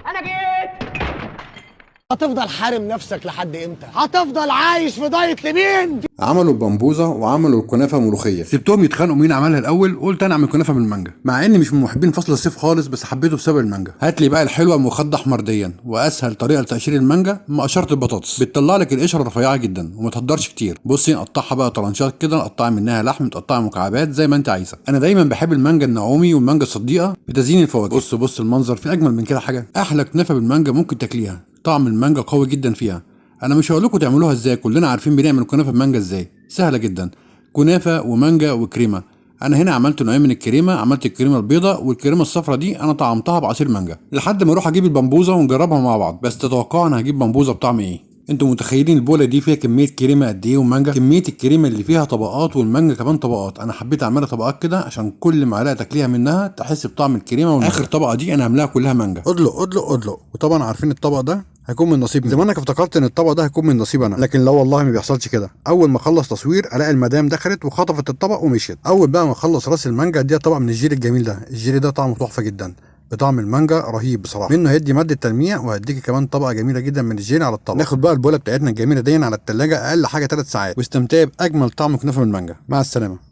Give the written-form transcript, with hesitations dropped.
انا جيت. هتفضل حارم نفسك لحد امتى؟ هتفضل عايش في دايت لمين؟ عملوا البمبوزه وعملوا الكنافه ملوخيه، سبتهم يتخانقوا مين عملها الاول، قلت انا اعمل كنافه بالمانجا، مع اني مش من محبين فصل الصيف خالص، بس حبيته بسبب المانجا. هات لي بقى الحلوه مخدة حمرديا، واسهل طريقه لتقشير المانجا مقشره البطاطس، بتطلع لك القشره رفيعه جدا وما تهدرش كتير. بصي نقطعها بقى طرنشات كده، نقطع منها لحم، تقطعها مكعبات زي ما انت عايزه. انا دايما بحب المانجا النعومي والمانجا الصديقه بتزيين الفواكه. بص المنظر، في اجمل من كده حاجه؟ احلى كنافه بالمانجا ممكن تاكليها، طعم المانجا قوي جدا فيها. انا مش هقول لكم تعملوها ازاي، كلنا عارفين بنعمل كنافه بمانجا ازاي، سهله جدا. كنافه ومانجا وكريمه. انا هنا عملت نوعين من الكريمه، عملت الكريمه البيضاء والكريمه الصفراء دي انا طعمتها بعصير مانجا، لحد ما اروح اجيب البمبوزه ونجربها مع بعض. بس تتوقعوا انا هجيب بمبوزه بطعم ايه؟ انتوا متخيلين البوله دي فيها كميه كريمه قد ايه ومانجا؟ كميه الكريمه اللي فيها طبقات والمانجا كمان طبقات. انا حبيت اعملها طبقات كده عشان كل معلقه تاكليها منها تحس بطعم الكريمه والمانجا. اخر طبقه دي انا عاملاها كلها مانجا. ادلق ادلق ادلق. وطبعا عارفين الطبق ده هيكون من نصيبي. زمانك افتكرت ان الطبق ده هيكون من نصيب انا، لكن لا والله ما بيحصلش كده. اول ما اخلص تصوير الاقي المدام دخلت وخطفت الطبق ومشيت. اول بقى ما اخلص راس المانجا اديها طبق من الجيلي الجميل ده. الجيلي ده طعمه تحفه جدا، بطعم المانجا رهيب بصراحه، منه هيدي ماده تلميع، وهديكي كمان طبقه جميله جدا من الجيلي على الطبق. ناخد بقى البوله بتاعتنا الجميله دي على التلاجة اقل حاجه 3 ساعات، واستمتعي باجمل طعم كنافه بالمانجا. مع السلامه.